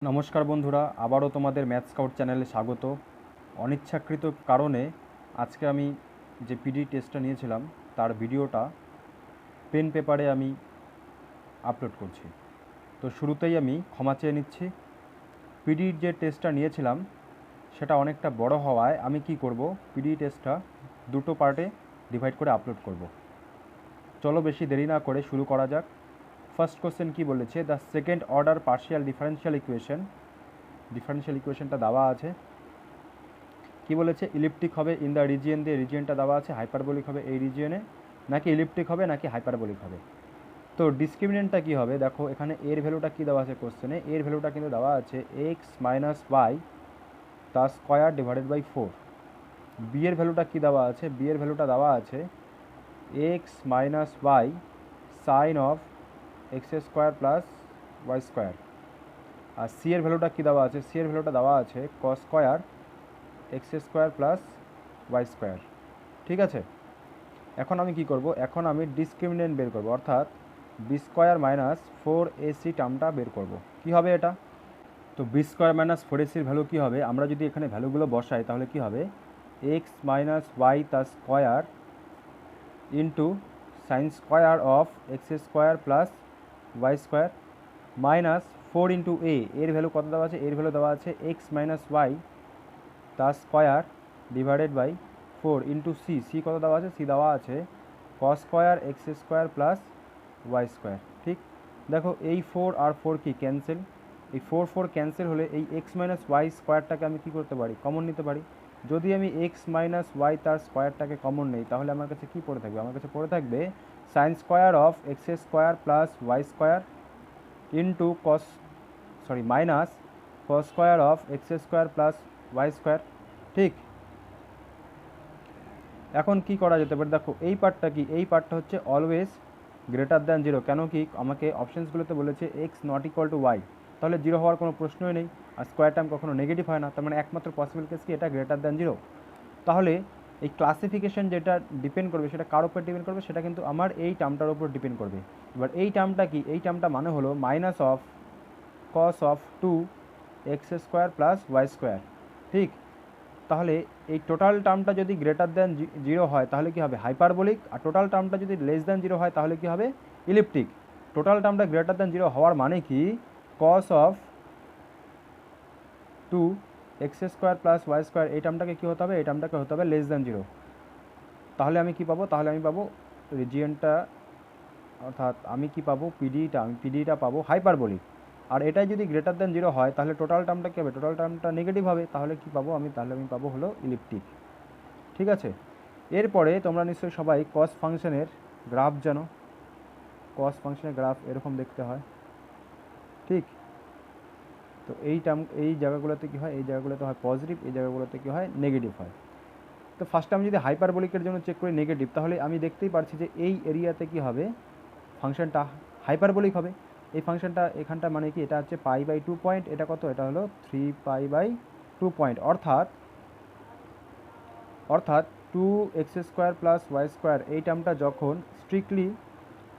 নমস্কার বন্ধুরা, আবারও তোমাদের ম্যাথ স্কাউট চ্যানেলে স্বাগত। অনিচ্ছাকৃত কারণে আজকে আমি যে পিডি টেস্টটা নিয়েছিলাম তার ভিডিওটা পেন পেপারে আমি আপলোড করছি। তো শুরুতেই আমি ক্ষমা চেয়ে নিচ্ছি। পিডির যে টেস্টটা নিয়েছিলাম সেটা অনেকটা বড় হওয়ায় আমি কি করব, পিডি টেস্টটা দুটো পার্টে ডিভাইড করে আপলোড করব। চলো বেশি দেরি না করে শুরু করা যাক। ফার্স্ট কোশ্চেন কি বলেছে, the second order partial differential ইকুয়েশনটা দেওয়া আছে। কি বলেছে, ইলিপ্টিক হবে ইন দ্য রিজিয়ন, দিয়ে রিজিয়নটা দেওয়া আছে, হাইপারবোলিক হবে এই রিজিয়নে, নাকি ইলিপ্টিক হবে নাকি হাইপারবোলিক হবে। তো ডিসক্রিমিনেন্টটা কি হবে, দেখো এখানে এর ভ্যালুটা কি দেওয়া আছে কোশ্চেনে, এর ভ্যালুটা কিন্তু দেওয়া আছে এক্স মাইনাস ওয়াই তার স্কোয়ার ডিভাইডেড বাই 4। বি এর ভ্যালুটা কি দেওয়া আছে, বি এর ভ্যালুটা দেওয়া আছে x minus y sine of x square plus y square. আর সি এর ভ্যালুটা কি দেওয়া আছে, সি এর ভ্যালুটা দেওয়া আছে cos square x square plus y square. ঠিক আছে, এখন আমি কি করব, এখন আমি ডিসক্রিমিনেন্ট বের করব, অর্থাৎ বি স্কোয়ার মাইনাস 4ac টার্মটা বের করব। কি হবে এটা, তো বি স্কোয়ার মাইনাস 4ac-র ভ্যালু কী হবে, আমরা যদি এখানে ভ্যালুগুলো বসাই তাহলে কি হবে, এক্স মাইনাস ওয়াই তার square into sine square of x square plus y square minus 4 into এর ভ্যালু কত দেওয়া আছে, এর ভ্যালু দেওয়া আছে এক্স মাইনাস ওয়াই তার square divided by 4 into c কত দেওয়া আছে, সি দেওয়া আছে cos square x square plus y square. ঠিক, দেখো এই 4 আর 4 কি ক্যান্সেল, এই 4 ক্যান্সেল হলে এই এক্স মাইনাস ওয়াই স্কোয়ারটাকে আমি কী করতে পারি, কমন নিতে পারি। যদি আমি এক্স মাইনাস ওয়াই তার স্কোয়ারটাকে কমন নেই তাহলে আমার কাছে কী পড়ে থাকবে, আমার কাছে পড়ে থাকবে sine square of x square plus y square into minus cos square of x square plus y square. ঠিক, এখন কি করা যেতে পারে, দেখো এই পার্টটা কি, এই পার্টটা হচ্ছে অলওয়েজ গ্রেটার দ্যান 0। কেন কি, আমাকে অপশানসগুলোতে বলেছে x not equal to y, তাহলে 0 হওয়ার কোনো প্রশ্নই নেই। আর স্কোয়ার টার্ম কখনো নেগেটিভ হয় না, তার মানে একমাত্র পসিবল কেস কি, এটা গ্রেটার দ্যান 0। তাহলে এই ক্লাসিফিকেশন যেটা ডিপেন্ড করবে সেটা কার উপর ডিপেন্ড করবে, সেটা কিন্তু আমার এই টার্মটার উপর ডিপেন্ড করবে। এবার এই টার্মটা কি, এই টার্মটা মানে হলো minus of cos of 2 x square plus y square. ঠিক, তাহলে এই টোটাল টার্মটা যদি গ্রেটার দ্যান 0 হয় তাহলে কি হবে, হাইপারবোলিক। আর টোটাল টার্মটা যদি লেস দ্যান 0 হয় তাহলে কি হবে, ইলিপ্টিক। টোটাল টার্মটা গ্রেটার দ্যান 0 হওয়ার মানে কি, cos of 2 x square plus y square এই টার্মটাকে কী হতে হবে, এই টার্মটাকে হতে হবে লেস দ্যান 0। তাহলে আমি কি পাবো, তাহলে আমি পাবো রিজিয়নটা, অর্থাৎ আমি কি পাবো, পিডিটা পাবো হাইপারবোলিক। আর এটাই যদি গ্রেটার দ্যান 0 হয় তাহলে টোটাল টার্মটা কী হবে, টোটাল টার্মটা নেগেটিভ হবে। তাহলে কি পাবো আমি, তাহলে আমি পাবো হলো ইলিপ্টিক। ঠিক আছে, এরপরে তোমরা নিশ্চয়ই সবাই কস ফাংশনের গ্রাফ জানো, কস ফাংশনের গ্রাফ এরকম দেখতে হয়। ঠিক, তো এই জায়গাগুলোতে কী হয়, এই জায়গাগুলোতে হয় পজিটিভ, এই জায়গাগুলোতে কী হয় নেগেটিভ হয়। তো ফার্স্টে আমি যদি হাইপারবোলিকের জন্য চেক করি নেগেটিভ, তাহলে আমি দেখতেই পারছি যে এই এরিয়াতে কী হবে, ফাংশনটা হাইপারবোলিক হবে। এই ফাংশনটা এখানটা মানে কি, এটা হচ্ছে পাই বাই 2 পয়েন্ট, এটা কত, এটা হলো 3 পাই বাই 2 পয়েন্ট, অর্থাৎ 2 x square plus y square এই টার্মটা যখন স্ট্রিক্টলি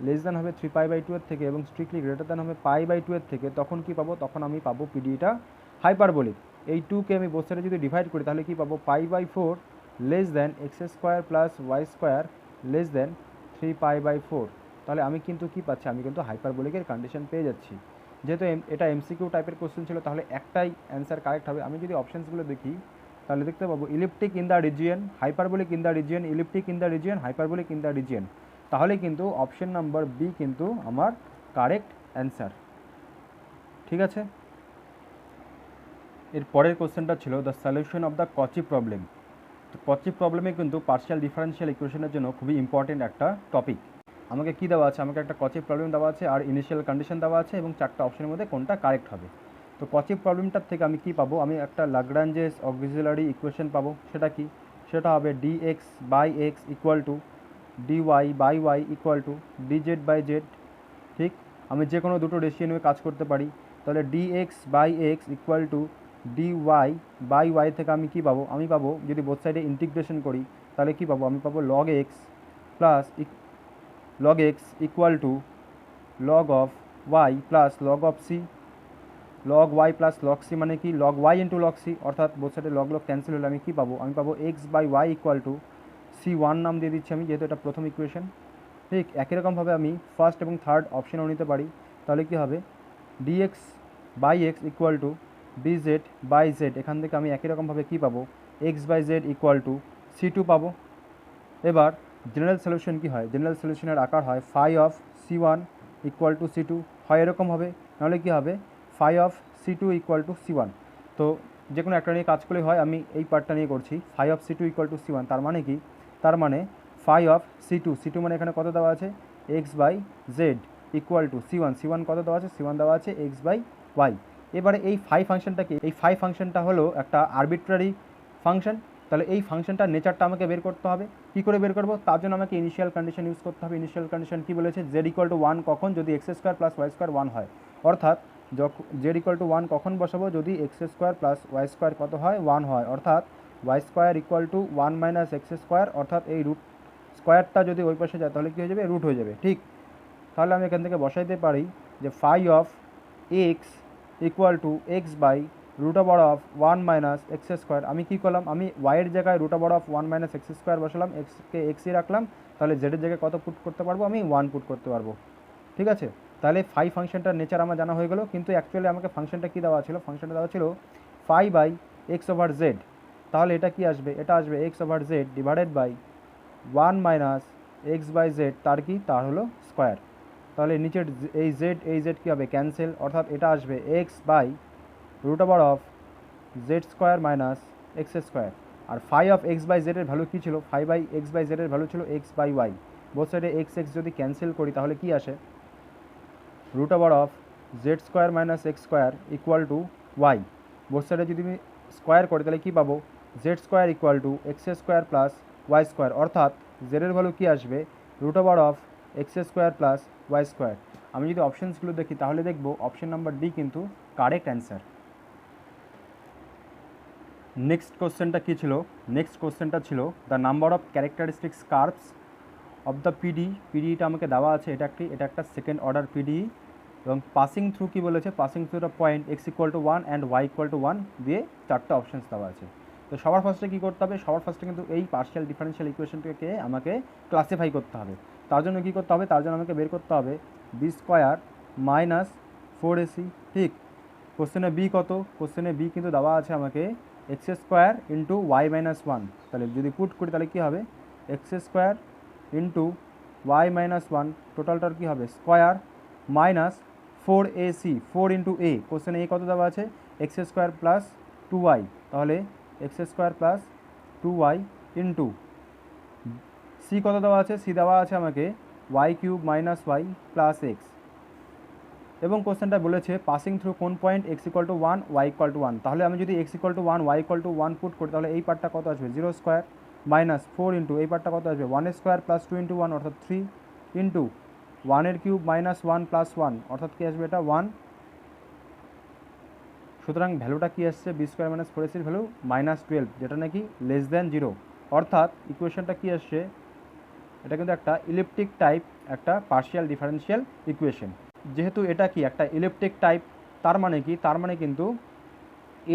লেস দ্যান হবে 3 পাই বাই 2 এর থেকে এবং স্ট্রিক্টলি গ্রেটার দ্যান হবে পাই বাই 2 এর থেকে, তখন কি পাবো, তখন আমি পাবো পিডিটা হাইপারবোলিক। এই 2কে আমি বোথ সাইডে যদি ডিভাইড করি তাহলে কি পাবো, pi by 4 less than x square plus y square less than 3 pi by 4। তাহলে আমি কিন্তু কি পাচ্ছি, আমি কিন্তু হাইপারবোলিকের কন্ডিশন পেয়ে যাচ্ছি। যেহেতু এটা এমসিকিউ টাইপের কোশ্চেন ছিল তাহলে একটাই অ্যান্সার কারেক্ট হবে। আমি যদি অপশানসগুলো দেখি তাহলে দেখতে পাবো elliptic in the region, hyperbolic in the region, elliptic in the region, hyperbolic in the region. তাহলে কিন্তু অপশন নাম্বার বি কিন্তু আমার কারেক্ট অ্যান্সার। ঠিক আছে, এর পরের কোশ্চেনটা ছিল দ্য সলিউশন অফ দ্য কচি প্রবলেম। তো কচি প্রবলেমে কিন্তু পার্শিয়াল ডিফারেন্সিয়াল ইকুয়েশনের জন্য খুবই ইম্পর্টেন্ট একটা টপিক। আমাকে কি দেওয়া আছে, আমাকে একটা কচি প্রবলেম দেওয়া আছে আর ইনিশিয়াল কন্ডিশন দেওয়া আছে এবং 4টা অপশনের মধ্যে কোনটা কারেক্ট হবে। তো কচি প্রবলেমটার থেকে আমি কি পাবো, আমি একটা ল্যাগ্রাঞ্জেস অক্সিলারি ইকুয়েশন পাবো। সেটা কি, সেটা হবে dx by x equal to dy by y equal to dz by z. ঠিক, আমি যে কোনো দুটো রেশিও নিয়ে কাজ করতে পারি। তাহলে dx by x equal to dy by y থেকে আমি কি পাবো, আমি পাবো যদি বোথ সাইডে ইন্টিগ্রেশন করি তাহলে কি পাবো, আমি পাবো log x plus log x equal to log of y plus log of c। Log y plus log c মানে কি log y into log c, অর্থাৎ বোথ সাইডে লগ লগ ক্যান্সেল হলে আমি কী পাবো, আমি পাবো x by y equal to C1 নাম দিয়ে দিচ্ছি আমি, যেহেতু এটা প্রথম ইকুয়েশন। ঠিক একই রকমভাবে আমি ফার্স্ট এবং থার্ড অপশানও নিতে পারি। তাহলে কী হবে, dx by x equal to dz by z, এখান থেকে আমি একই রকমভাবে কী পাবো, x by z equal to C2 পাবো। এবার জেনারেল সলিউশন কী হয়, জেনারেল সলিউশনের আকার হয় phi of C1 equal to C2, হয় এরকম হবে, নাহলে কী হবে phi of C2 equal to C1। তো যে কোনো একটা নিয়ে কাজ করলেই হয়, আমি এই পার্টটা নিয়ে করছি, phi of C2 equal to C1, তার মানে কি, তার মানে ফাই অফ C2 মানে এখানে কত দেওয়া আছে, x by z equal to C1 কত দেওয়া আছে, C1 দেওয়া আছে এক্স বাই ওয়াই। এবারে এই ফাই ফাংশনটা কি, এই ফাই ফাংশনটা হলো একটা আরবিট্রারি ফাংশন। তাহলে এই ফাংশনটার নেচারটা আমাকে বের করতে হবে। কী করে বের করবো, তার জন্য আমাকে ইনিশিয়াল কন্ডিশন ইউজ করতে হবে। ইনিশিয়াল কন্ডিশন কী বলেছে, জেড ইকুয়াল টু 1 কখন, যদি x square plus y square 1 হয়, অর্থাৎ যখন জেড ইকুয়াল টু 1 কখন বসাবো, যদি x square plus y square কত হয়, 1 হয়, অর্থাৎ y square equal to 1 minus x square, অর্থাৎ এই রুট স্কোয়ারটা যদি ওই পাশে যায় তাহলে কী হয়ে যাবে, রুট হয়ে যাবে। ঠিক, তাহলে আমি এখান থেকে বসাইতে পারি যে phi of x equal to x by root over of 1 minus x square. আমি কী করলাম, আমি ওয়াইয়ের জায়গায় root over of 1 minus x square বসালাম, এক্সকে এক্সই রাখলাম, তাহলে জেডের জায়গায় কত পুট করতে পারবো, আমি 1 পুট করতে পারবো। ঠিক আছে, তাহলে ফাই ফাংশনটার নেচার আমার জানা হয়ে গেলো। কিন্তু অ্যাকচুয়ালি আমাকে ফাংশনটা কী দেওয়া ছিল, ফাংশনটা দেওয়া ছিল phi by x over z. তাহলে এটা কি আসবে, এটা আসবে x over z divided by 1 minus x by z, তার কি, তার হলো স্কোয়ার। তাহলে নিচের এই জেড কী হবে, ক্যান্সেল, অর্থাৎ এটা আসবে x by root over of z square minus x square. আর ফাই অফ এক্স বাই জেডের ভ্যালু কী ছিল, ফাই বাই এক্স বাই জেডের ভ্যালু ছিল এক্স বাই ওয়াই। বোথ সাইডে এক্স যদি ক্যান্সেল করি তাহলে কি আসে, root over of z square minus x square equal to y. Both সাইডে যদি আমি স্কোয়ার করি তাহলে কী পাবো, z square equal to x square plus y square, অর্থাৎ জেডের ভ্যালু কী আসবে, root over of x square plus y square. আমি যদি অপশানসগুলো দেখি তাহলে দেখব অপশান নাম্বার ডি কিন্তু কারেক্ট অ্যান্সার। নেক্সট কোশ্চেনটা কী ছিল, নেক্সট কোশ্চেনটা ছিল the number of characteristics curves of the পিডিইটা আমাকে দেওয়া আছে, এটা একটা সেকেন্ড অর্ডার পিডিই, এবং পাসিং থ্রু কী বলেছে, passing through the point x equal to 1 and y equal to 1 দিয়ে 4টা অপশানস দেওয়া আছে। তো সবার ফার্স্টে কী করতে হবে, সবার ফার্স্টে কিন্তু এই পার্শিয়াল ডিফারেনশিয়াল ইকুয়েশনটাকে আমাকে ক্লাসিফাই করতে হবে। তার জন্য কী করতে হবে, তার জন্য আমাকে বের করতে হবে বি স্কোয়ার মাইনাস 4ac। ঠিক, কোশ্চেনে বি কত, কোশ্চেনে বি কিন্তু দেওয়া আছে আমাকে x square into y minus 1। তাহলে যদি পুট করি তাহলে কী হবে, x square into y minus 1, টোটালটার কী হবে, স্কোয়ার মাইনাস 4ac, 4 ইন্টু এ, কোশ্চেনে এ কত দেওয়া আছে, এক্স স্কোয়ার প্লাস 2y, তাহলে x square plus 2y into c কত দেওয়া আছে, সি দেওয়া আছে আমাকে y cube minus y plus x, এবং কোশ্চেনটা বলেছে পাসিং থ্রু কোন point x equal to 1 y equal to 1। তাহলে আমি যদি x equal to 1 y equal to 1 put করি তাহলে এই পার্টটা কত আসবে, 0 স্কোয়ার মাইনাস 4 ইন্টু এই পার্টটা কত আসবে, 1 স্কোয়ার প্লাস 2 ইন্টু 1 অর্থাৎ 3 ইন্টু 1 কিউব মাইনাস 1 প্লাস 1 অর্থাৎ কী আসবে, এটা 1। সুতরাং ভ্যালুটা কী আসছে, B square minus 4ac value -12, যেটা নাকি লেস দ্যান 0, অর্থাৎ ইকুয়েশনটা কী আসছে, এটা কিন্তু একটা ইলিপ্টিক টাইপ একটা পার্শিয়াল ডিফারেনশিয়াল ইকুয়েশন। যেহেতু এটা কি একটা ইলিপ্টিক টাইপ, তার মানে কি, তার মানে কিন্তু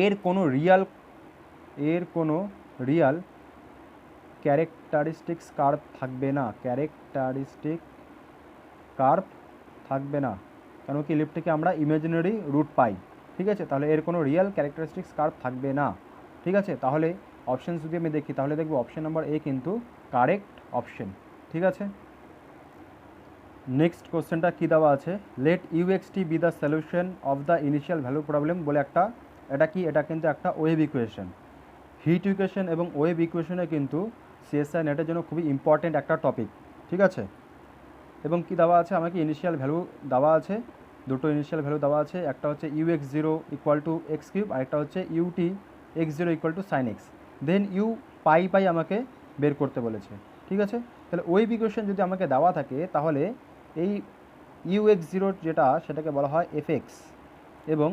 এর কোনো রিয়াল ক্যারেক্টারিস্টিক্স কার্ভ থাকবে না, ক্যারেক্টারিস্টিক কার্ভ থাকবে না, কারণ কি ইলিপ্টিকে আমরা ইমাজিনারি রুট পাই। ঠিক আছে, তাহলে এর কোনো রিয়াল ক্যারেক্টারিস্টিক্স কার্ভ থাকবে না। ঠিক আছে, তাহলে অপশান যদি আমি দেখি তাহলে দেখব অপশান নাম্বার এ কিন্তু কারেক্ট অপশন। ঠিক আছে, নেক্সট কোশ্চেনটা কী দেওয়া আছে, let u x t be the solution of the initial value problem বলে একটা, এটা কি, এটা কিন্তু একটা ওয়েভ ইকুয়েশন। হিট ইকুয়েশন এবং ওয়েভ ইকুয়েশনে কিন্তু সিএসআই নেটের জন্য খুবই ইম্পর্টেন্ট একটা টপিক। ঠিক আছে, এবং কি দেওয়া আছে আমাকে ইনিশিয়াল ভ্যালু দেওয়া আছে, দুটো ইনিশিয়াল ভ্যালু দেওয়া আছে, একটা হচ্ছে UX0 equal to x cube, আর একটা হচ্ছে UTX0 equal to sine x, then u pi আমাকে বের করতে বলেছে। ঠিক আছে, তাহলে ওয়েভ ইকুয়েশন যদি আমাকে দেওয়া থাকে তাহলে এই UX0 যেটা সেটাকে বলা হয় fx, এবং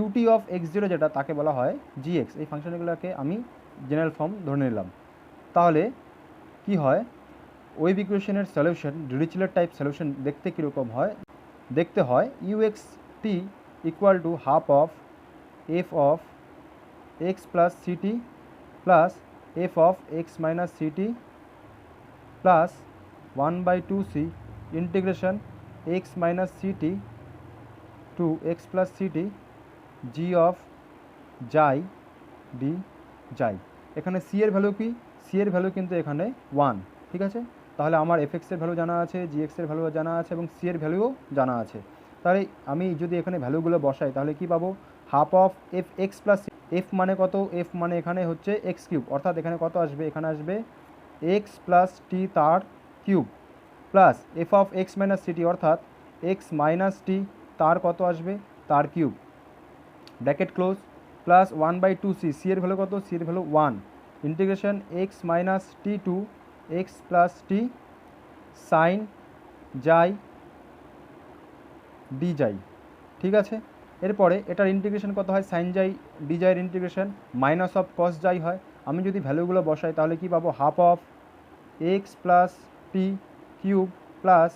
UT অফ x0 যেটা তাকে বলা হয় gx। এই ফাংশনগুলোকে আমি জেনারেল ফর্ম ধরে নিলাম। তাহলে কি হয়, ওয়েভ ইকুয়েশনের সলিউশন ডিরিচলেট টাইপ সলিউশন দেখতে কীরকম হয়, দেখতে হয় UXT equal to half of F of x plus city plus F of x minus city plus 1/2c integration x minus city two x plus city G of যাই D যাই। এখানে C এর value কি? C এর value কিন্তু এখানে 1, ঠিক আছে। তাহলে আমার এফ এক্সের ভ্যালু জানা আছে, জি এক্সের ভ্যালু জানা আছে এবং সি এর ভ্যালুও জানা আছে। তাহলে আমি যদি এখানে ভ্যালুগুলো বসাই তাহলে কি পাবো? Half of F x plus F মানে কত? এফ মানে এখানে হচ্ছে এক্স কিউব, অর্থাৎ এখানে কত আসবে? এখানে আসবে এক্স প্লাস টি তার cube plus F of x minus city অর্থাৎ এক্স মাইনাস টি তার কত আসবে? তার cube, bracket close, plus 1/2c, C এর ভ্যালু কত? সি এর ভ্যালু 1, ইন্টিগ্রেশন এক্স মাইনাস টি টু এক্স প্লাস টি সাইন যাই ডি যাই, ঠিক আছে। এরপরে এটার ইন্টিগ্রেশন কত হয়? সাইন যাই ডি যাইয়ের integration minus of cos psi হয়। আমি যদি ভ্যালুগুলো বসাই তাহলে কি পাবো? Half of x plus t cube plus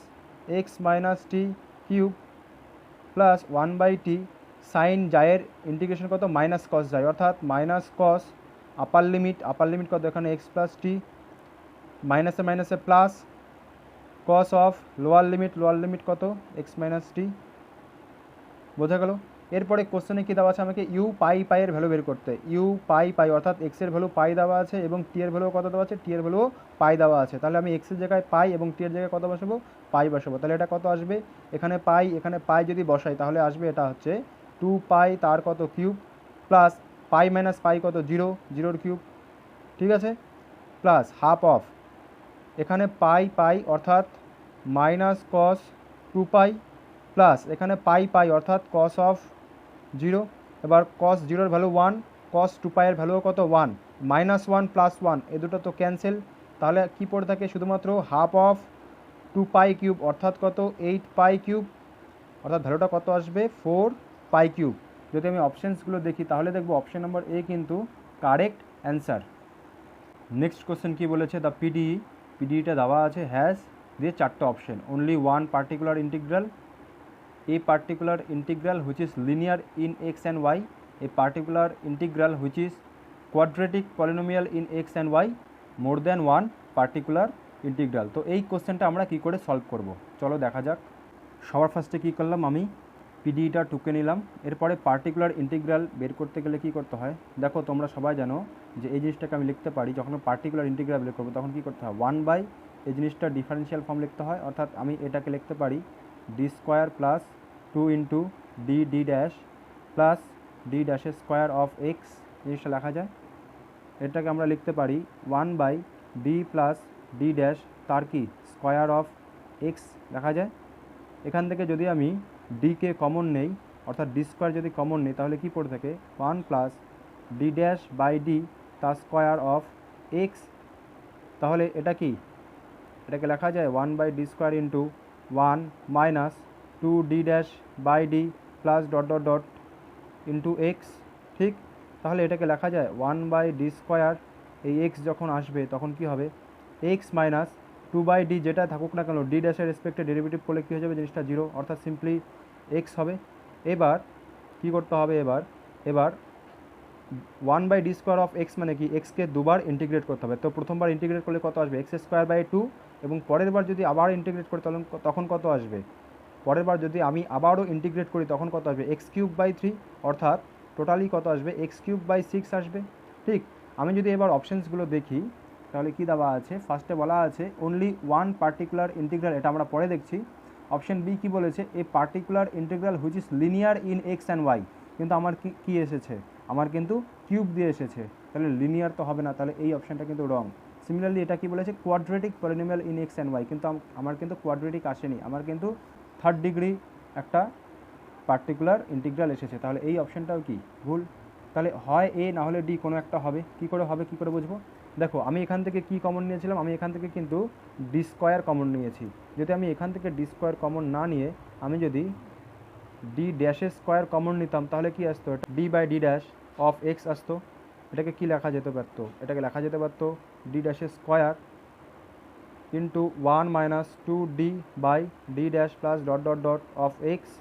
x minus t cube plus 1/t sine যাইয়ের ইন্টিগ্রেশন কত? মাইনাস কস যাই, অর্থাৎ মাইনাস কস আপার লিমিট কত? এখানে এক্স প্লাস টি মাইনাসে মাইনাসে plus cos of lower limit কত? এক্স মাইনাস টি, বোঝা গেল। এরপরে কোশ্চেনে কী দেওয়া আছে? আমাকে ইউ পাই এর ভ্যালু বের করতে। ইউ পাই অর্থাৎ এক্সের ভ্যালু পাই দেওয়া আছে এবং টি এর ভ্যালু কত দেওয়া আছে? টি এর ভ্যালুও পাই দেওয়া আছে। তাহলে আমি এক্সের জায়গায় পাই এবং টি এর জায়গায় কত বসাবো? পাই বসাবো। তাহলে এটা কত আসবে? এখানে পাই যদি বসাই তাহলে আসবে এটা হচ্ছে 2 পাই তার কত কিউব প্লাস পাই মাইনাস পাই কত? 0, 0 কিউব, ঠিক আছে, প্লাস হাফ অফ এখানে পাই অর্থাৎ মাইনাস কস 2 পাই প্লাস এখানে পাই অর্থাৎ কস অফ 0। এবার কস 0-এর ভ্যালু 1, কস 2 পাইয়ের ভ্যালুও কত? 1, -1 + 1 এ দুটো তো ক্যান্সেল। তাহলে কি পড়ে থাকে? শুধুমাত্র হাফ অফ 2 পাই কিউব অর্থাৎ কত? 8 পাই কিউব, অর্থাৎ ভ্যালুটা কত আসবে? 4 পাই কিউব। যদি আমি অপশানসগুলো দেখি তাহলে দেখব অপশান নাম্বার এ কিন্তু কারেক্ট অ্যান্সার। নেক্সট কোশ্চেন কি বলেছে? দ্য পিডিইটা দেওয়া আছে হ্যাজ দিয়ে 4টে option, only one particular integral, a particular integral which is linear in x and y, a particular integral which is quadratic polynomial in x and y, more than one particular integral। তো এই কোশ্চেনটা আমরা কি করে solve করব চলো দেখা যাক। সবার ফার্স্টে কী করলাম? আমি পিডিইটা টুকে নিলাম। এরপরে পার্টিকুলার ইন্টিগ্রাল বের করতে গেলে কী করতে হয়? দেখো তোমরা সবাই জানো যে এই জিনিসটাকে আমি লিখতে পারি, যখন পার্টিকুলার ইন্টিগ্রাল বের করবো তখন কী করতে হয়? 1/, এই জিনিসটা ডিফারেন্সিয়াল ফর্ম লিখতে হয়, অর্থাৎ আমি এটাকে লিখতে পারি D square plus 2 into D dash plus D ড্যাশের স্কোয়ার অফ এক্স, জিনিসটা লেখা যায়। এটাকে আমরা লিখতে পারি 1/d প্লাস ডি ড্যাশ তার কি? স্কোয়ার অফ এক্স লেখা যায়। এখান থেকে যদি আমি ডিকে কমন নেই, অর্থাৎ ডি স্কোয়ার যদি কমন নেই তাহলে কী পড়ে থাকে? 1 plus d dash by d তার স্কোয়ার অফ এক্স। তাহলে এটা কি? এটাকে লেখা যায় 1/d square into 1 minus 2d dash by d plus dot dot dot into x, ঠিক। তাহলে এটাকে লেখা যায় 1/d স্কোয়ার, এই এক্স যখন আসবে তখন কি হবে? এক্স মাইনাস 2/d যেটা থাকুক না কেন ডি ড্যাশের রেসপেক্টে ডেরিভেটিভ করলে কী হয়ে যাবে? জিনিসটা 0, অর্থাৎ সিম্পলি এক্স হবে। এবার কী করতে হবে? এবার 1/d স্কোয়ার অফ এক্স মানে কি? এক্সকে দুবার ইন্টিগ্রেট করতে হবে। তো প্রথমবার ইন্টিগ্রেট করলে কত আসবে? x²/2, এবং পরের বার যদি আবার ইন্টিগ্রেট করি তখন কত আসবে? পরের বার যদি আমি আবারও ইন্টিগ্রেট করি তখন কত আসবে? x³/3, অর্থাৎ টোটালি কত আসবে? x³/6 আসবে, ঠিক। আমি যদি এবার অপশানসগুলো দেখি তাহলে কি দেওয়া আছে? ফার্স্টে বলা আছে অনলি ওয়ান পার্টিকুলার ইন্টিগ্রাল, এটা আমরা পরে দেখছি। অপশান বি কী বলেছে? A particular integral which is linear in x and y, কিন্তু আমার কি এসেছে? আমার কিন্তু কিউব দিয়ে এসেছে, তাহলে লিনিয়ার তো হবে না, তাহলে এই অপশানটা কিন্তু রং। সিমিলারলি এটা কি বলেছে? Quadratic polynomial in x and y, কিন্তু আমার কিন্তু কোয়াড্রেটিক আসেনি, আমার কিন্তু 3rd ডিগ্রি একটা পার্টিকুলার ইন্টিগ্রাল এসেছে, তাহলে এই অপশানটাও কি ভুল। তাহলে হয় এ না হলে ডি, কোনো একটা হবে। কী করে বুঝবো? দেখো আমি এখান থেকে কি কমন নিয়েছিলাম? আমি এখান থেকে কিন্তু ডি স্কোয়ার কমন নিয়েছি। যদি আমি এখান থেকে ডি স্কোয়ার কমন না নিয়ে আমি যদি ডি ড্যাশের স্কোয়ার কমন নিতাম তাহলে কি আসতো? d/d ড্যাশ অফ এক্স আসতো। এটাকে কি লেখা যেতে পারতো? এটাকে লেখা যেতে পারতো ডি ড্যাশের square into 1 minus 2d/d dash plus dot dot dot of x.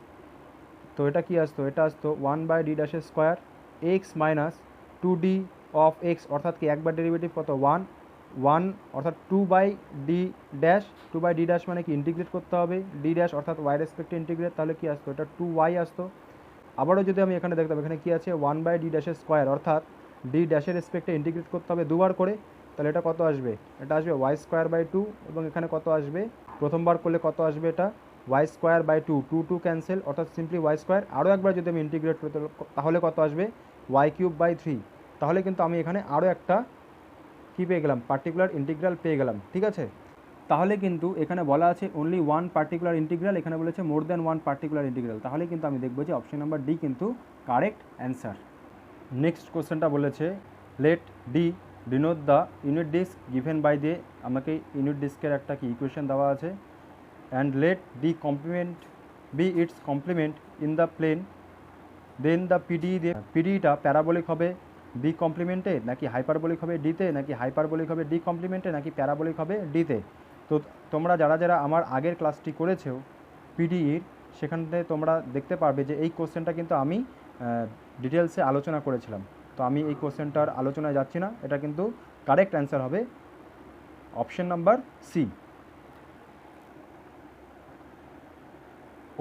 তো এটা কি আসতো, এটা আসতো 1/d² x minus 2d of x, অর্থাৎ কি একবার ডেরিভেটিভ কত 1 অর্থাৎ 2/d², মানে কি ইন্টিগ্রেট করতে হবে d' অর্থাৎ ওয়াই রেসপেক্টে ইন্টিগ্রেট, তাহলে কি আসতো এটা 2y আসতো। আবারও যদি আমি এখানে দেখতাম এখানে কি আছে 1/d² অর্থাৎ d' রেসপেক্টে ইন্টিগ্রেট করতে হবে দুবার করে, তাহলে এটা কত আসবে, এটা আসবে y²/2 এবং এখানে কত আসবে প্রথমবার করলে কত আসবে এটা y²/2, 2 ক্যান্সেল অর্থাৎ সিম্পলি y², আরও একবার যদি আমি ইন্টিগ্রেট করতে তাহলে কত আসবে y³/3। তাহলে কিন্তু আমি এখানে আরও একটা কী পেয়ে গেলাম, পার্টিকুলার ইন্টিগ্রাল পেয়ে গেলাম। ঠিক আছে, তাহলে কিন্তু এখানে বলা আছে অনলি ওয়ান পার্টিকুলার ইন্টিগ্রাল, এখানে বলেছে more than one particular integral, তাহলে কিন্তু আমি দেখবো যে অপশন নাম্বার ডি কিন্তু কারেক্ট অ্যান্সার। নেক্সট কোশ্চেনটা বলেছে let D denote the unit disc given by দিয়ে, আমাকে ইউনিট ডিস্কের একটা কি ইকুয়েশন দেওয়া আছে, and let D complement be its complement in the plane, then the PD দিয়ে পিডিটা প্যারাবোলিক হবে বি কমপ্লিমেন্টে নাকি হাইপারবোলিক হবে ডিতে, নাকি হাইপারবোলিক হবে ডি কমপ্লিমেন্টে নাকি প্যারাবোলিক হবে ডিতে। তো তোমরা যারা যারা আমার আগের ক্লাসটি করেছো পিডিইর, সেখানে তোমরা দেখতে পারবে যে এই কোশ্চেনটা কিন্তু আমি ডিটেলসে আলোচনা করেছিলাম। তো আমি এই কোশ্চেনটার আলোচনায় যাচ্ছি না, এটা কিন্তু কারেক্ট অ্যান্সার হবে অপশন নাম্বার সি।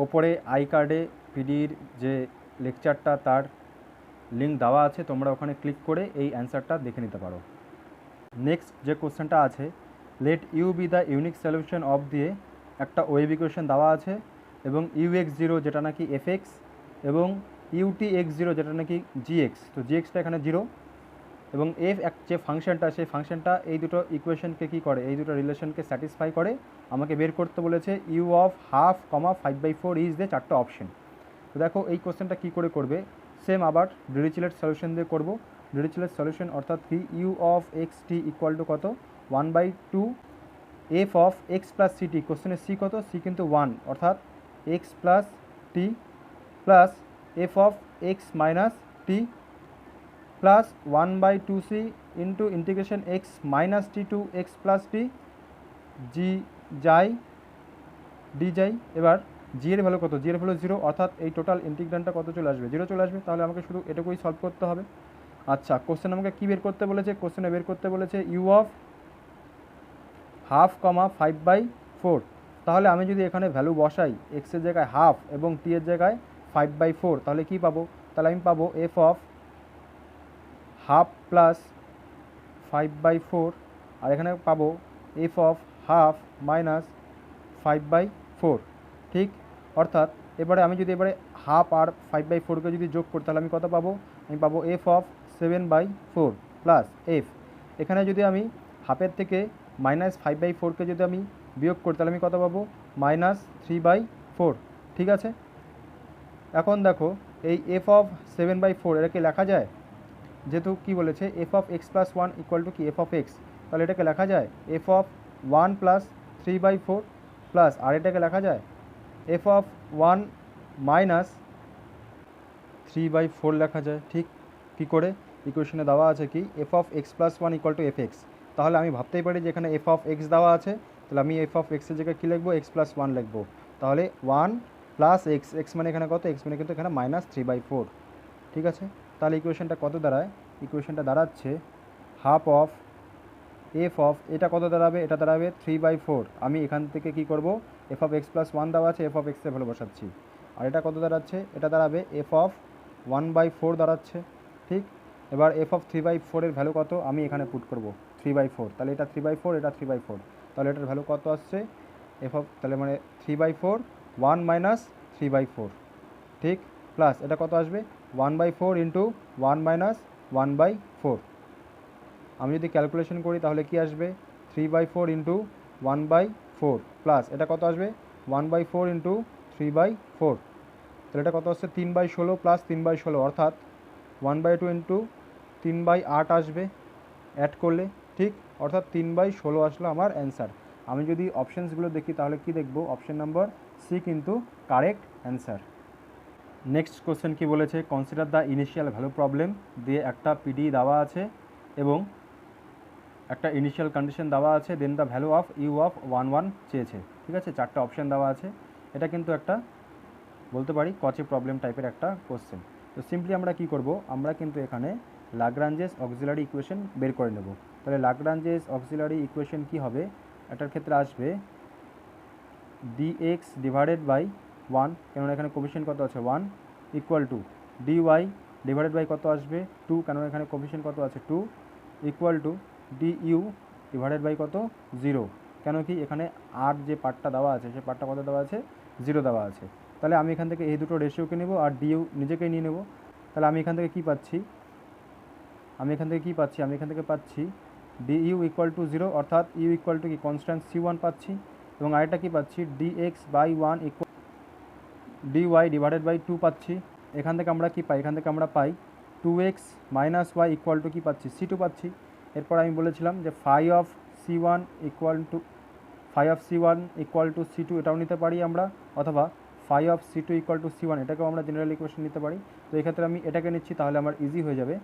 ওপরে আই কার্ডে পিডির যে লেকচারটা তার লিঙ্ক দেওয়া আছে, তোমরা ওখানে ক্লিক করে এই অ্যান্সারটা দেখে নিতে পারো। নেক্সট যে কোশ্চেনটা আছে let u be the unique solution of দিয়ে একটা ওয়েভ ইকুয়েশন দেওয়া আছে, এবং ux0 যেটা নাকি fx এবং utx0 যেটা নাকি gx, তো gxটা এখানে 0 এবং f যে ফাংশনটা সেই ফাংশনটা এই দুটো ইকুয়েশনকে কী করে, এই দুটো রিলেশনকে স্যাটিসফাই করে। আমাকে বের করতে বলেছে u অফ 1/2, 5/4 ইজ দিয়ে চারটে অপশন। তো দেখো এই কোশ্চেনটা কী করে করবে, সেম আবার ডিরিচলেট সলিউশন দিয়ে করব। ডিরিচলেট সলিউশন অর্থাৎ কি u of xt equal to কত 1/2 f of x plus ct, কোশ্চেনের c কত, c কিন্তু 1 অর্থাৎ x plus t plus f of x minus t plus 1/2c into integration x minus t to x plus t g যাই d যাই। এবার g এর value কত, g এর ভ্যালু 0 অর্থাৎ এই টোটাল ইন্টিগ্রান্ডটা কত চলে আসবে 0 চলে আসবে, তাহলে আমাকে শুধু এটুকুই সলভ করতে হবে। আচ্ছা, কোশ্চেন আমাকে কী বের করতে বলেছে, কোশ্চেনে বের করতে বলেছে u অফ 1/2, 5/4, তাহলে আমি যদি এখানে ভ্যালু বসাই x এর জায়গায় 1/2 এবং t এর জায়গায় 5/4, তাহলে কি পাবো, তাহলে আমি পাবো f অফ 1/2 প্লাস 5/4, আর এখানে পাবো f অফ 1/2 মাইনাস 5/4। ঠিক, অর্থাৎ এবারে আমি যদি এবারে 1/2 আর 5/4কে যদি যোগ করি তাহলে আমি কত পাবো, আমি পাবো f অফ 7/4 প্লাস f, এখানে যদি আমি হাফের থেকে মাইনাস 5/4কে যদি আমি বিয়োগ করি তাহলে আমি কত পাবো মাইনাস 3/4। ঠিক আছে, এখন দেখো এই f অফ 7/4 এটাকে লেখা যায়, যেহেতু কি বলেছে f of x plus 1 equal to কি f অফ x, তাহলে এটাকে লেখা যায় f অফ 1 প্লাস 3/4 প্লাস, আর এটাকে লেখা যায় f অফ 1 মাইনাস 3/4 লেখা যায়। ঠিক, কী করে, ইকুয়েশনে দেওয়া আছে কি f of x plus 1 equal two fx, তাহলে আমি ভাবতেই পারি যে এখানে f অফ x দেওয়া আছে, তাহলে আমি f অফ x এর জায়গায় কী লিখবো, x প্লাস 1 লিখবো, তাহলে 1 প্লাস x, x মানে এখানে কত, x মানে কিন্তু এখানে মাইনাস 3/4। ঠিক আছে, তাহলে ইকুয়েশনটা কত দাঁড়ায়, ইকুয়েশনটা দাঁড়াচ্ছে হাফ অফ f অফ, এটা কত দাঁড়াবে, এটা দাঁড়াবে 3/4। আমি এখান থেকে কি করব, f অফ x প্লাস 1 দেওয়া আছে, f অফ x এর ভ্যালু বসাচ্ছি, আর এটা কত দাঁড়াচ্ছে, এটা দাঁড়াবে f অফ 1/4 দাঁড়াচ্ছে। ঠিক, এবার f অফ 3/4 এর ভ্যালু কত, আমি এখানে পুট করব 3/4, তাহলে এটা 3/4, এটা 3/4, তাহলে এটার ভ্যালু কত আসছে f অফ, তাহলে মানে 3/4 1 মাইনাস 3/4। ঠিক, প্লাস এটা কত আসবে 1/4 ইন্টু 1 মাইনাস 1/4। আমি যদি ক্যালকুলেশন করি তাহলে কি আসবে 3/4 ইন্টু 1/4 প্লাস এটা কত আসবে 1/4 ইন্টু 3/4, তাহলে এটা কত আসছে 3/16 প্লাস 3/16 অর্থাৎ 1/2 ইন্টু 3/8 আসবে অ্যাড করলে। ঠিক, অর্থাৎ 3/16 আসলো আমার অ্যান্সার। আমি যদি অপশানসগুলো দেখি তাহলে কি দেখব, অপশান নাম্বার সি কিন্তু কারেক্ট অ্যান্সার। নেক্সট কোশ্চেন কি বলেছে, consider the initial value problem দিয়ে একটা পিডি দেওয়া আছে এবং একটা ইনিশিয়াল কন্ডিশন দেওয়া আছে, then the value of u of 1 1 চেয়েছে। ঠিক আছে, চারটা অপশান দেওয়া আছে, এটা কিন্তু একটা বলতে পারি কচে প্রবলেম টাইপের একটা কোশ্চেন। তো সিম্পলি আমরা কি করব, আমরা কিন্তু এখানে লাগরাঞ্জেস অক্সিলারি ইকুয়েশন বের করে নেব। তাহলে লাগরাঞ্জেস অক্সিলারি ইকুয়েশন কি হবে, এটার ক্ষেত্রে আসবে dx ডিভাইডেড বাই 1, কেননা এখানে কোফিশিয়েন্ট কত আছে 1, equal to dy divided by কত আসবে 2, কেননা এখানে কোফিশিয়েন্ট কত আছে 2, equal to du divided by কত 0, কেন কি এখানে আর যে পার্টটা দেওয়া আছে সেই পার্টটা কত দেওয়া আছে 0 দেওয়া আছে। তাহলে আমি এখান থেকে এই দুটো রেশিওকে নেব আর du নিজেকেই নিয়ে নেব। তাহলে আমি এখান থেকে কি পাচ্ছি, আমি এখান থেকে পাচ্ছি du ইকুয়াল টু 0, অর্থাৎ u ইকুয়াল টু কি কনস্ট্যান্ট c1 পাচ্ছি, এবং আরেকটা কি পাচ্ছি dx by 1 equal dy divided by 2 পাচ্ছি। এখান থেকে আমরা কি পাই, এখান থেকে আমরা পাই 2x minus y equal to কি পাচ্ছি c2 পাচ্ছি। এরপর আমি বলেছিলাম যে phi of c1 equal to c2 এটাও নিতে পারি আমরা, অথবা phi of c2 equal to c1 এটাকেও আমরা জেনারেল ইকুয়েশন নিতে পারি। তো এক্ষেত্রে আমি এটাকে নিচ্ছি, তাহলে আমার ইজি হয়ে যাবে,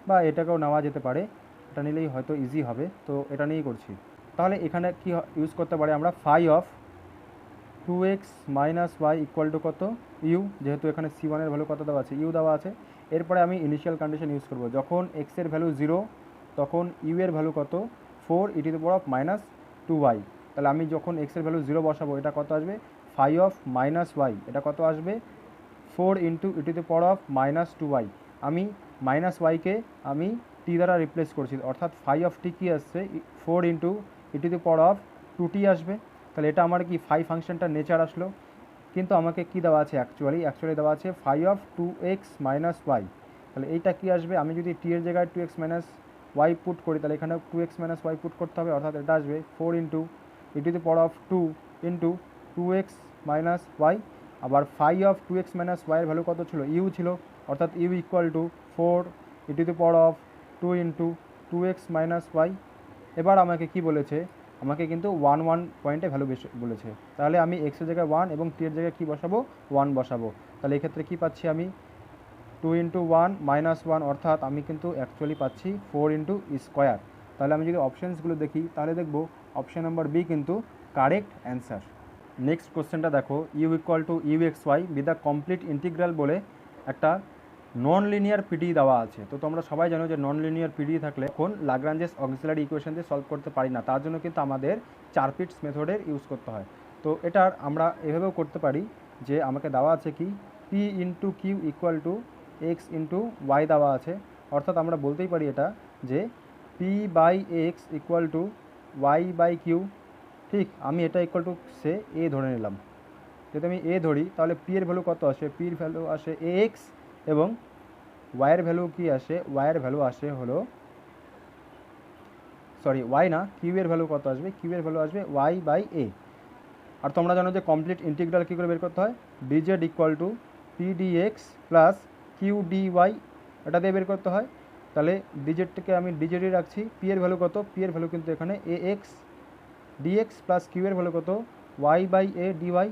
বা এটাকেও নেওয়া যেতে পারে, এটা নিলেই হয়তো ইজি হবে, তো এটা নিয়েই করছি। তাহলে এখানে কি ইউজ করতে পারি আমরা, phi of 2x minus y equal to কত ইউ, যেহেতু এখানে c1 এর ভ্যালু কত দেওয়া আছে ইউ দেওয়া আছে। এরপরে আমি ইনিশিয়াল কন্ডিশন ইউজ করব, যখন x এর ভ্যালু 0 তখন ইউ এর ভ্যালু কত 4 e to the power of minus 2y। তাহলে আমি যখন x এর ভ্যালু 0 বসাবো, এটা কত আসবে ফাই অফ মাইনাস ওয়াই, এটা কত আসবে 4 into e to the power of minus 2y। আমি মাইনাস ওয়াইকে আমি টি দ্বারা রিপ্লেস করছি, অর্থাৎ ফাই অফ টি কী আসছে 4 into e to the power of 2t আসবে। তাহলে এটা আমার কি ফাই ফাংশনটা নেচার আসলো, কিন্তু আমাকে কি দেওয়া আছে অ্যাকচুয়ালি দেওয়া আছে phi of 2x minus Y. তাহলে এইটা কি আসবে, আমি যদি টি এর জায়গায় 2x মাইনাস ওয়াই পুট করি, তাহলে এখানে 2x মাইনাস ওয়াই পুট করতে হবে, অর্থাৎ এটা আসবে 4 into e to the power of 2 into 2x minus y. আবার ফাই অফ 2x মাইনাস ওয়াইয়ের ভ্যালু কত ছিল ইউ ছিল, অর্থাৎ u equal to 4 e to the power of 2 into 2x minus y. এবার আমাকে কি বলেছে, আমাকে কিন্তু 1 পয়েন্টে ভ্যালু বলেছে, তাহলে আমি x এর জায়গায় 1 এবং t এর জায়গায় কী বসাবো 1 বসাবো। তাহলে এক্ষেত্রে কী পাচ্ছি আমি 2 ইন্টু 1 মাইনাস 1, অর্থাৎ আমি কিন্তু অ্যাকচুয়ালি পাচ্ছি 4 ইন্টু স্কোয়ার। তাহলে আমি যদি অপশানসগুলো দেখি, তাহলে দেখবো অপশান নাম্বার বি কিন্তু কারেক্ট অ্যান্সার। নেক্সট কোশ্চেনটা দেখো, u equal to u x y with the complete integral বলে একটা নন লিনিয়ার পিডি দেওয়া আছে। তো তোমরা সবাই জানো যে নন লিনিয়ার পিডি থাকলে এখন লাগরাঞ্জেস অক্সিলারি ইকুয়েশন দিয়ে সলভ করতে পারি না, তার জন্য কিন্তু আমাদের 4 পিটস মেথডের ইউজ করতে হয়। তো এটার আমরা এভাবেও করতে পারি যে আমাকে দেওয়া আছে কি p into q equal to x into y দেওয়া আছে, অর্থাৎ আমরা বলতেই পারি এটা যে p by x equal to y by q. ঠিক, আমি এটা ইকুয়াল টু সে এ ধরে নিলাম। যদি আমি এ ধরি, তাহলে পি এর ভ্যালু কত আসে, পির ভ্যালু আসে এ এক্স, এবং ওয়াইয়ের ভ্যালু কি আসে, ওয়াইয়ের ভ্যালু আসে হলো ওয়াই না, কিউ এর ভ্যালু কত আসবে, কিউ এর ভ্যালু আসবে ওয়াই বাই এ। আর তোমরা জানো যে কমপ্লিট ইন্টিগ্রাল কী করে বের করতে হয়, dz equal to p d x plus q d y, এটা দিয়ে বের করতে হয়। তাহলে ডিজেডটাকে আমি ডিজেডই রাখছি, পি এর ভ্যালু কত, পি এর ভ্যালু কিন্তু এখানে এ এক্স ডিএক্স প্লাস কিউ এর ভ্যালু কত ওয়াই বাই এ ডিওয়াই।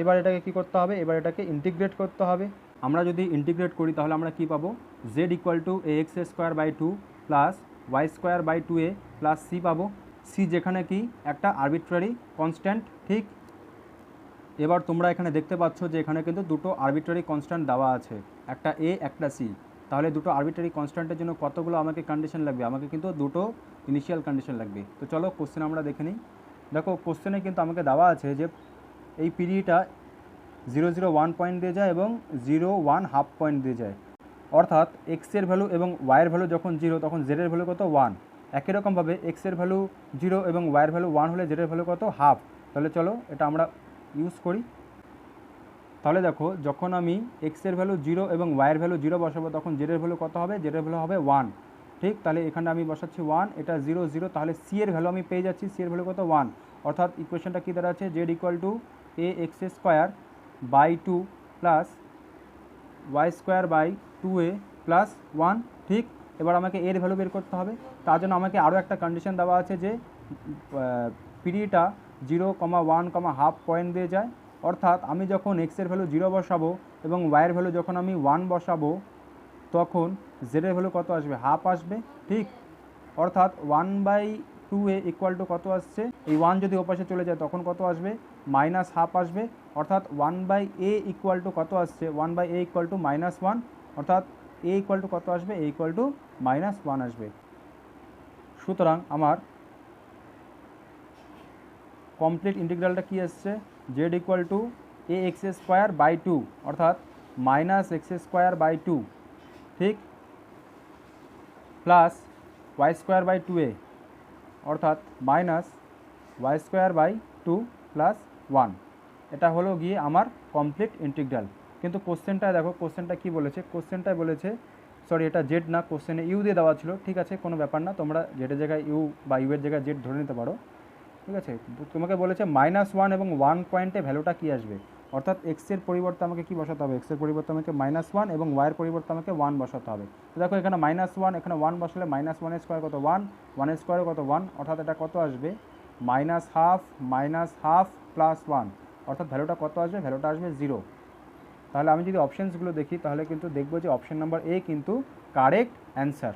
এবার এটাকে কী করতে হবে, এবার এটাকে ইন্টিগ্রেট করতে হবে। আমরা যদি ইন্টিগ্রেট করি তাহলে আমরা কী পাবো, z equal to a x square by 2 plus y square by 2a plus c পাবো, সি যেখানে কি একটা আরবিট্রারি কনস্ট্যান্ট। ঠিক, এবার তোমরা এখানে দেখতে পাচ্ছ যে এখানে কিন্তু দুটো আরবিট্রারি কনস্ট্যান্ট দেওয়া আছে, একটা এ একটা সি। তাহলে দুটো আরবিট্রারি কনস্ট্যান্টের জন্য কতগুলো আমাকে কন্ডিশন লাগবে, আমাকে কিন্তু দুটো ইনিশিয়াল কন্ডিশন লাগবে। তো চলো কোশ্চেন আমরা দেখে নিই। দেখো কোশ্চেনে কিন্তু আমাকে দেওয়া আছে যে এই পিরিয়ডটা 0.0 1 পয়েন্ট দিয়ে যায় এবং 0.1 হাফ পয়েন্ট দিয়ে যায়, অর্থাৎ এক্সের ভ্যালু এবং ওয়াইয়ের ভ্যালু যখন 0 তখন জেডের ভ্যালু কত 1। একই রকমভাবে এক্সের ভ্যালু 0 এবং ওয়াইয়ের ভ্যালু 1 হলে জেডের ভ্যালু কত হাফ। তাহলে চলো এটা আমরা ইউজ করি। তাহলে দেখো যখন আমি এক্সের ভ্যালু 0 এবং ওয়াইয়ের ভ্যালু 0 বসাবো, তখন জেডের ভ্যালু কত হবে, জেডের ভ্যালু হবে 1। ঠিক, তাহলে এখানে আমি বসাচ্ছি 1, এটা 0 0, তাহলে সি এর ভ্যালু আমি পেয়ে যাচ্ছি, সি এর ভ্যালু কত 1, অর্থাৎ ইকুয়েশনটা কী দাঁড়াচ্ছে, z equal to a x square by 2 plus y square by 2a plus 1। ঠিক, এবার আমাকে এর ভ্যালু বের করতে হবে, তার জন্য আমাকে আরও একটা কন্ডিশন দেওয়া আছে যে পিরিয়ডটা 0.1 হাফ পয়েন্ট দিয়ে যায়, অর্থাৎ আমি যখন এক্সের ভ্যালু 0 বসাবো এবং ওয়াইয়ের ভ্যালু যখন আমি 1 বসাবো, তখন জেডের ভ্যালু কত আসবে, হাফ আসবে। ঠিক, অর্থাৎ 1/2 2a ইকুয়াল টু কত আসছে, এই 1 যদি ওপাশে চলে যায় তখন কত আসবে, মাইনাস হাফ আসবে, অর্থাৎ 1/a ইকুয়াল টু কত আসছে, 1/a ইকুয়াল টু -1, অর্থাৎ a ইকুয়াল টু কত আসবে, a ইকুয়াল টু -1 আসবে। সুতরাং আমার কমপ্লিট ইন্টিগ্রালটা কি আসছে, z ইকুয়াল টু ax²/2 অর্থাৎ -x²/2 ঠিক, প্লাস y²/2a অর্থাৎ -y²/2 প্লাস 1, এটা হলো গিয়ে আমার কমপ্লিট ইন্টিগ্রাল। কিন্তু কোশ্চেনটায় দেখো, কোশ্চেনটা কী বলেছে, কোশ্চেনটায় বলেছে, সরি এটা জেড না, কোশ্চেনে ইউ দিয়ে দেওয়া ছিল, ঠিক আছে কোনো ব্যাপার না, তোমরা জেডের জায়গায় ইউ বা ইউ এর জায়গায় জেড ধরে নিতে পারো, ঠিক আছে। তোমাকে বলেছে -1 এবং 1 পয়েন্টে ভ্যালুটা কী আসবে, অর্থাৎ এক্সের পরিবর্তে আমাকে কী বসাতে হবে, এক্সের পরিবর্তে আমাকে -1 এবং ওয়াইয়ের পরিবর্তে আমাকে 1 বসাতে হবে। তো দেখো এখানে -1, এখানে 1 বসালে -1 স্কোয়ার কত 1, 1 স্কোয়ারে কত 1, অর্থাৎ এটা কত আসবে -1/2 প্লাস 1, অর্থাৎ ভ্যালুটা কত আসবে, ভ্যালুটা আসবে 0। তাহলে আমি যদি অপশানসগুলো দেখি তাহলে কিন্তু দেখবো যে অপশান নাম্বার এ কিন্তু কারেক্ট অ্যান্সার।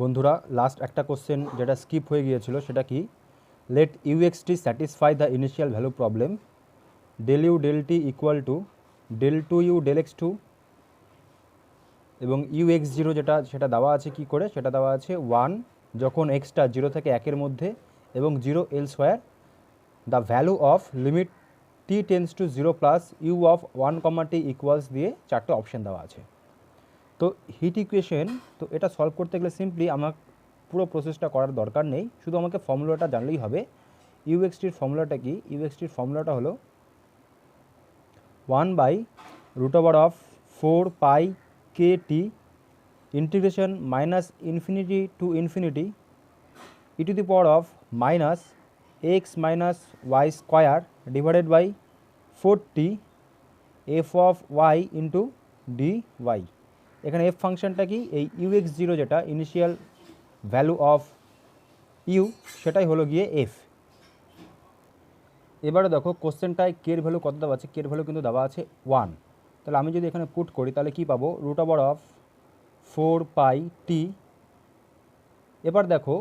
বন্ধুরা লাস্ট একটা কোশ্চেন যেটা স্কিপ হয়ে গিয়েছিল সেটা কি, let uxt satisfy the initial value problem del u del t equal to del 2u del x2 এবং ux0 যেটা সেটা দেওয়া আছে কি করে, সেটা দেওয়া আছে 1 যখন xটা 0 থেকে 1-এর মধ্যে এবং 0 elsewhere the value of limit t tends to 0 plus u of 1, t equals দিয়ে চারটে অপশান দেওয়া আছে। তো হিট ইকুয়েশন, তো এটা সলভ করতে গেলে সিম্পলি আমার পুরো প্রসেসটা করার দরকার নেই, শুধু আমাকে ফর্মুলাটা জানলেই হবে। ইউএক্সটির ফর্মুলাটা কি, ইউএক্সটির ফর্মুলাটা হলো 1/√4 pi kt integration -minus infinity to infinity e to the power of -x y square divided by 4t f অফ y ইন্টু dy। এখানে এফ ফাংশনটা কি, এই ux0 যেটা ইনিশিয়াল ভ্যালু অফ ইউ সেটাই হলো গিয়ে এফ। এবারে দেখো কোশ্চেনটায় কের ভ্যালু কত দেওয়া আছে, কের ভ্যালু কিন্তু দেওয়া আছে 1, তাহলে আমি যদি এখানে পুট করি তাহলে কি পাবো, √4 পাই টি। এবার দেখো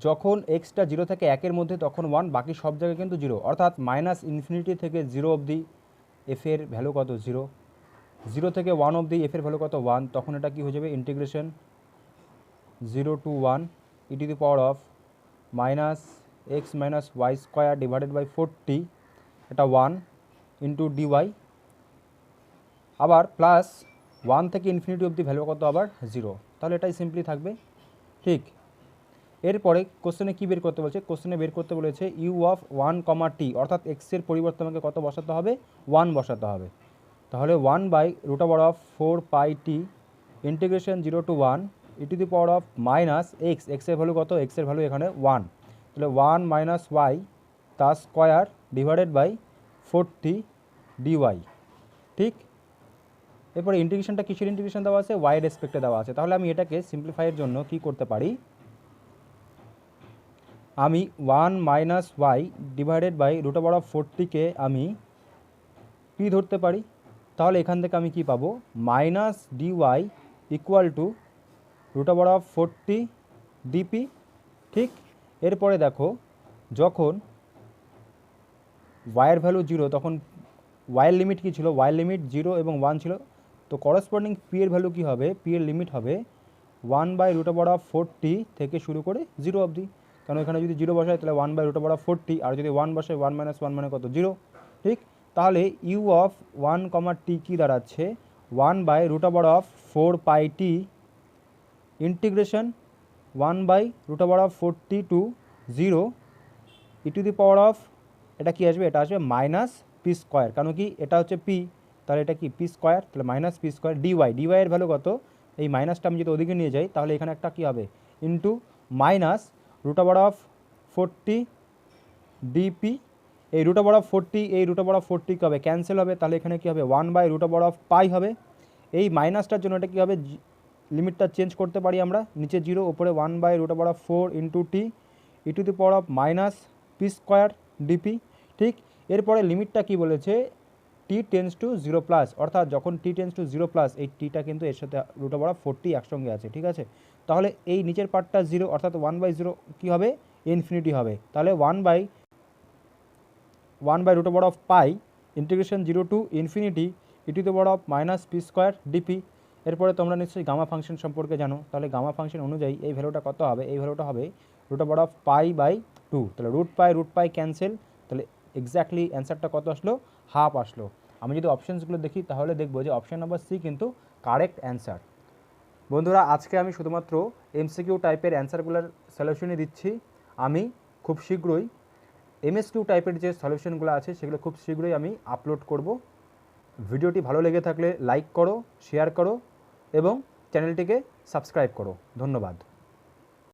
যখন এক্সটা 0 থেকে 1-এর মধ্যে তখন 1, বাকি সব জায়গায় কিন্তু 0, অর্থাৎ -ইনফিনিটি থেকে 0 অবধি এফের ভ্যালু কত 0, 0 থেকে 1 অবধি এফের ভ্যালু কত 1, তখন এটা কি হয়ে যাবে integration 0 to 1 e to the power of -x y square divided by 4t, এটা 1 ইন্টু ডিওয়াই, আবার প্লাস 1 থেকে ইনফিনিটি অবধি ভ্যালু কত আবার 0, তাহলে এটাই সিম্পলি থাকবে ঠিক। এরপরে কোশ্চেনে কী বের করতে বলেছে, কোশ্চেনে বের করতে বলেছে u অফ 1, t, অর্থাৎ এক্সের পরিবর্তে আমাকে কত বসাতে হবে, 1 বসাতে হবে। তাহলে 1/√4 pi t integration 0 to 1 e to the power of -x, এক্সের ভ্যালু কত, এক্সের ভ্যালু এখানে 1, তাহলে 1 - y তার square divided by 4t dy ঠিক। এরপরে ইন্টিগ্রেশনটা কিসের ইন্টিগ্রেশন দেওয়া আছে, y রেসপেক্টে দেওয়া আছে, তাহলে আমি এটাকে সিম্পলিফাইয়ের জন্য কি করতে পারি, আমি 1 - y ডিভাইডেড বাই √4t-কে আমি p ধরতে পারি, তাহলে এখান থেকে আমি কি পাবো, -dy equal to √4t dp ঠিক। এরপরে দেখো যখন ওয়াইয়ের ভ্যালু 0 তখন ওয়াইয়ের লিমিট কী ছিল, ওয়াইয়ের লিমিট 0 এবং 1 ছিল, তো করসপন্ডিং পি এর ভ্যালু কী হবে, পি এর লিমিট হবে 1/√4t থেকে শুরু করে 0 অবধি, কারণ এখানে যদি 0 বসায় তাহলে 1/√4t, আর যদি 1 বসায় 1 - 1 মানে কত 0 ঠিক। তাহলে ইউ অফ 1, t কী দাঁড়াচ্ছে 1/√4 pi t integration 1/√4t to 0 e to the power of, এটা কি আসবে, এটা আসবে -p স্কোয়ার, কারণ কি এটা হচ্ছে p, তাহলে এটা কি p স্কোয়ার, তাহলে -p স্কোয়ার dy এর ভ্যালু কত, এই মাইনাসটা আমি যদি ওদিকে নিয়ে যাই তাহলে এখানে একটা কী হবে ইন্টু -√4t dp, এই √4t এই √4t কী হবে, ক্যান্সেল হবে, তাহলে এখানে কী হবে 1/√π হবে। এই মাইনাসটার জন্য এটা কী হবে, লিমিটটা চেঞ্জ করতে পারি আমরা, নিচে 0 ওপরে 1/√4 into T E to the power of -p square DP ঠিক। এরপরে লিমিটটা কি বলেছে, t টেন্স টু 0 প্লাস, অর্থাৎ যখন t টেন্স টু 0 প্লাস এই টিটা কিন্তু এর সাথে √4t একসঙ্গে আছে ঠিক আছে, তাহলে এই নিচের পার্টটা 0 অর্থাৎ 1/0 কী হবে, ইনফিনিটি হবে। তাহলে 1/√π integration 0 to infinity e⁻⁻p² dp। এরপরে তোমরা নিশ্চয়ই গামা ফাংশন সম্পর্কে জানো, তাহলে গামা ফাংশন অনুযায়ী এই ভ্যালুটা কত হবে? এই ভ্যালুটা হবে √π/2। তাহলে √π ক্যান্সেল, তাহলে এক্স্যাক্টলি অ্যান্সারটা কত আসলো? হাফ আসলো। আমি যদি অপশানসগুলো দেখি তাহলে দেখবো যে অপশান নাম্বার সি কিন্তু কারেক্ট অ্যান্সার। বন্ধুরা, আজকে আমি শুধুমাত্র এমসিকিউ টাইপের অ্যান্সারগুলোর সলিউশনই দিচ্ছি। আমি খুব শীঘ্রই এমএসকিউ টাইপের যে সলিউশনগুলো আছে সেগুলো খুব শীঘ্রই আমি আপলোড করব। ভিডিওটি ভালো লেগে থাকলে লাইক করো, শেয়ার করো এবং চ্যানেলটিকে সাবস্ক্রাইব করো। ধন্যবাদ।